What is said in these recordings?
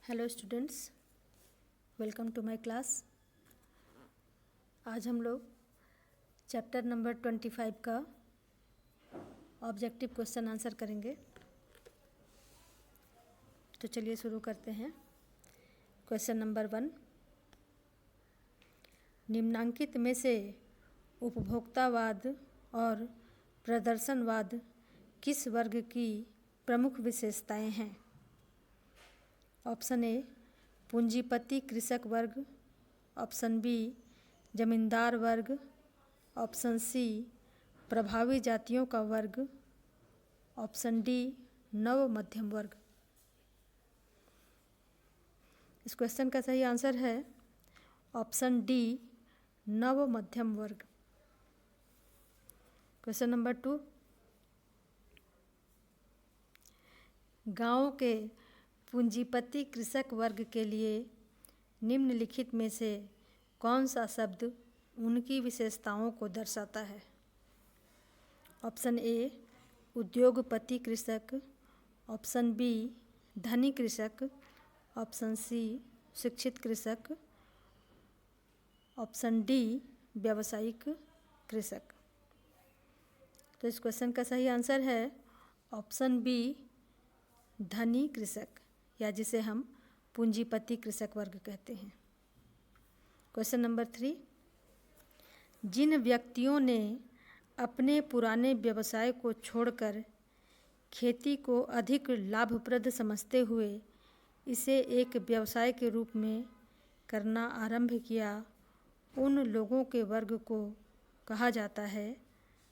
Hello students, welcome to my class. आज हम लोग चैप्टर नंबर 25 का ऑब्जेक्टिव क्वेश्चन आंसर करेंगे। तो चलिए शुरू करते हैं। क्वेश्चन नंबर 1, निम्नांकित में से उपभोक्तावाद और प्रदर्शनवाद किस वर्ग की प्रमुख विशेषताएं हैं? ऑप्शन ए पूंजीपति कृषक वर्ग, ऑप्शन बी जमींदार वर्ग, ऑप्शन सी प्रभावी जातियों का वर्ग, ऑप्शन डी नव मध्यम वर्ग। इस क्वेश्चन का सही आंसर है ऑप्शन डी नव मध्यम वर्ग। क्वेश्चन नंबर 2, गांव के पूंजीपति कृषक वर्ग के लिए निम्नलिखित में से कौन सा शब्द उनकी विशेषताओं को दर्शाता है? ऑप्शन ए उद्योगपति कृषक, ऑप्शन बी धनी कृषक, ऑप्शन सी शिक्षित कृषक, ऑप्शन डी व्यावसायिक कृषक। तो इस क्वेश्चन का सही आंसर है ऑप्शन बी धनी कृषक, या जिसे हम पूंजीपति कृषक वर्ग कहते हैं। क्वेश्चन नंबर 3, जिन व्यक्तियों ने अपने पुराने व्यवसाय को छोड़कर खेती को अधिक लाभप्रद समझते हुए इसे एक व्यवसाय के रूप में करना आरंभ किया, उन लोगों के वर्ग को कहा जाता है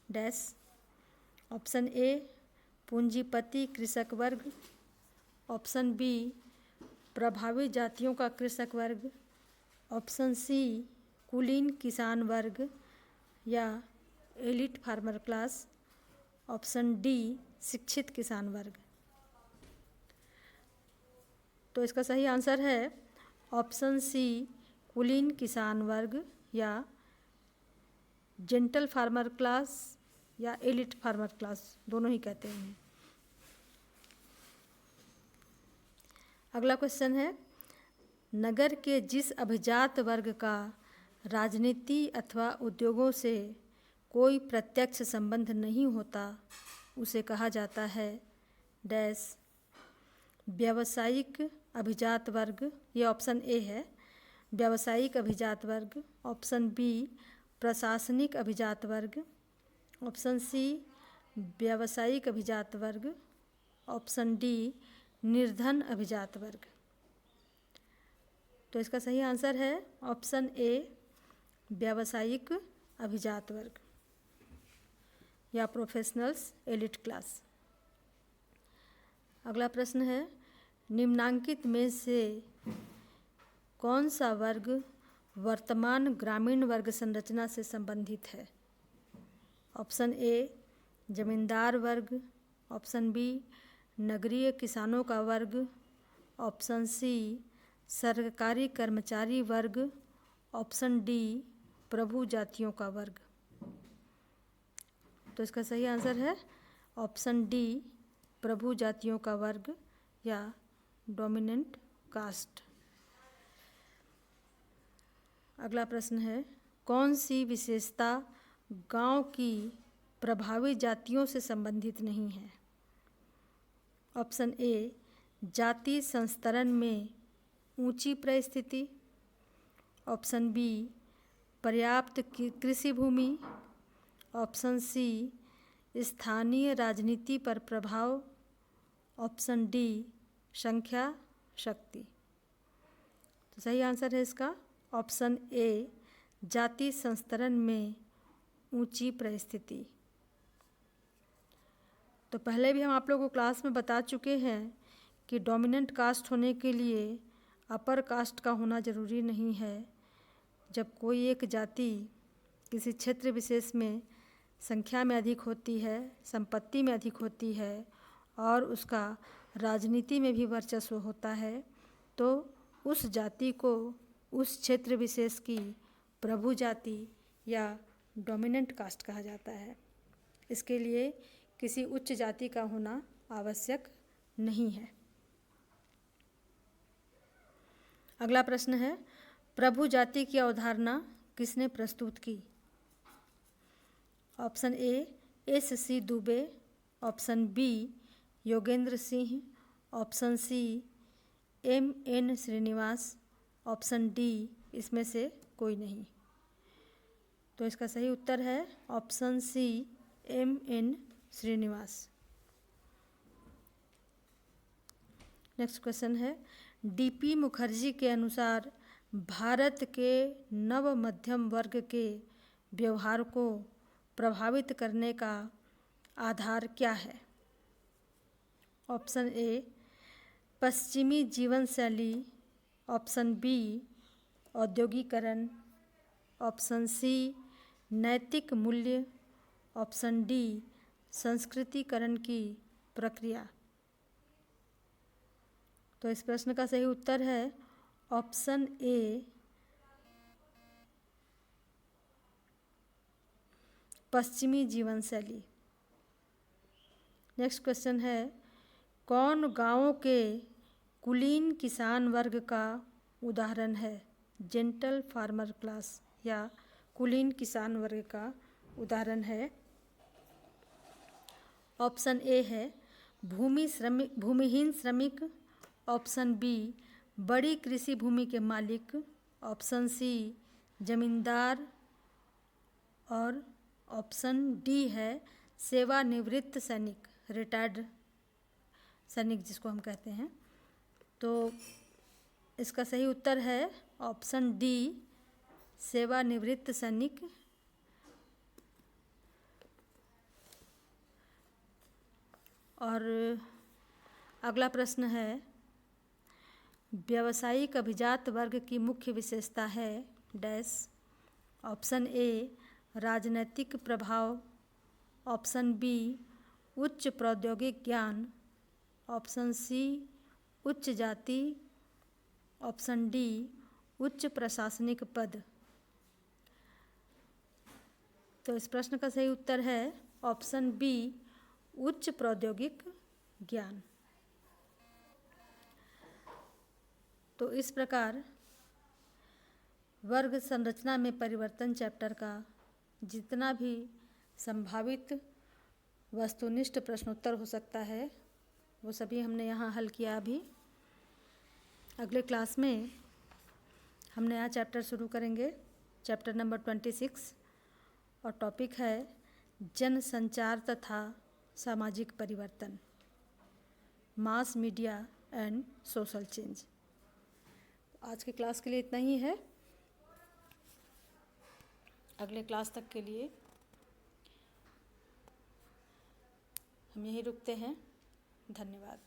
डैश। ऑप्शन ए पूंजीपति कृषक वर्ग, ऑप्शन बी प्रभावी जातियों का कृषक वर्ग, ऑप्शन सी कुलीन किसान वर्ग या elite farmer class, option D शिक्षित किसान वर्ग। तो इसका सही आंसर है ऑप्शन सी कुलीन किसान वर्ग या जेंटल फार्मर क्लास या एलिट फार्मर क्लास, दोनों ही कहते हैं। अगला क्वेश्चन है, नगर के जिस अभिजात वर्ग का राजनीति अथवा उद्योगों से कोई प्रत्यक्ष संबंध नहीं होता उसे कहा जाता है डैश। व्यावसायिक अभिजात वर्ग, ये ऑप्शन ए है, व्यावसायिक अभिजात वर्ग, ऑप्शन बी प्रशासनिक अभिजात वर्ग, ऑप्शन सी व्यावसायिक अभिजात वर्ग, ऑप्शन डी निर्धन अभिजात वर्ग। तो इसका सही आंसर है ऑप्शन ए व्यावसायिक अभिजात वर्ग या प्रोफेशनल्स एलिट क्लास। अगला प्रश्न है, निम्नांकित में से कौन सा वर्ग वर्तमान ग्रामीण वर्ग संरचना से संबंधित है? ऑप्शन ए जमींदार वर्ग, ऑप्शन बी नगरीय किसानों का वर्ग, ऑप्शन सी सरकारी कर्मचारी वर्ग, ऑप्शन डी प्रभु जातियों का वर्ग। तो इसका सही आंसर है ऑप्शन डी प्रभु जातियों का वर्ग या डोमिनेंट कास्ट। अगला प्रश्न है, कौन सी विशेषता गांव की प्रभावी जातियों से संबंधित नहीं है? ऑप्शन ए जाति संस्तरण में ऊंची परिस्थिति, ऑप्शन बी पर्याप्त कृषि भूमि, ऑप्शन सी स्थानीय राजनीति पर प्रभाव, ऑप्शन डी संख्या शक्ति। तो सही आंसर है इसका ऑप्शन ए जाति संस्तरण में ऊंची परिस्थिति। तो पहले भी हम आप लोगों को क्लास में बता चुके हैं कि डोमिनेंट कास्ट होने के लिए अपर कास्ट का होना ज़रूरी नहीं है। जब कोई एक जाति किसी क्षेत्र विशेष में संख्या में अधिक होती है, संपत्ति में अधिक होती है और उसका राजनीति में भी वर्चस्व होता है, तो उस जाति को उस क्षेत्र विशेष की प्रभु जाति या डोमिनेंट कास्ट कहा जाता है। इसके लिए किसी उच्च जाति का होना आवश्यक नहीं है। अगला प्रश्न है, प्रभु जाति की अवधारणा किसने प्रस्तुत की? Option A S.C. Dube, option B Yogendra Singh, option C M.N. Srinivas, option D इसमें से कोई नहीं। तो इसका सही उत्तर है option C M.N. Srinivas. Next question है, D.P. मुखर्जी के अनुसार भारत के नव मध्यम वर्ग के व्यवहार को प्रभावित करने का आधार क्या है? ऑप्शन ए पश्चिमी जीवन शैली, ऑप्शन बी औद्योगिकरण, ऑप्शन सी नैतिक मूल्य, ऑप्शन डी संस्कृतिकरण की प्रक्रिया। तो इस प्रश्न का सही उत्तर है ऑप्शन ए पश्चिमी जीवन शैली। नेक्स्ट क्वेश्चन है, कौन गांवों के कुलीन किसान वर्ग का उदाहरण है? जेंटल फार्मर क्लास या कुलीन किसान वर्ग का उदाहरण है। ऑप्शन ए है भूमिहीन श्रमिक, ऑप्शन बी बड़ी कृषि भूमि के मालिक, ऑप्शन सी जमींदार और ऑप्शन डी है सेवानिवृत्त सैनिक, रिटायर्ड सैनिक जिसको हम कहते हैं। तो इसका सही उत्तर है ऑप्शन डी सेवानिवृत्त सैनिक। और अगला प्रश्न है, व्यावसायिक अभिजात वर्ग की मुख्य विशेषता है डैश। ऑप्शन ए राजनैतिक प्रभाव, ऑप्शन बी उच्च प्रौद्योगिक ज्ञान, ऑप्शन सी उच्च जाति, ऑप्शन डी उच्च प्रशासनिक पद। तो इस प्रश्न का सही उत्तर है ऑप्शन बी उच्च प्रौद्योगिक ज्ञान। तो इस प्रकार वर्ग संरचना में परिवर्तन चैप्टर का जितना भी संभावित वस्तुनिष्ठ प्रश्नोत्तर हो सकता है वो सभी हमने यहाँ हल किया। अभी अगले क्लास में हम नया चैप्टर शुरू करेंगे, चैप्टर नंबर 26, और टॉपिक है जनसंचार तथा सामाजिक परिवर्तन, mass media and social change. आज की क्लास के लिए इतना ही है। अगले क्लास तक के लिए हम यहीं रुकते हैं। धन्यवाद।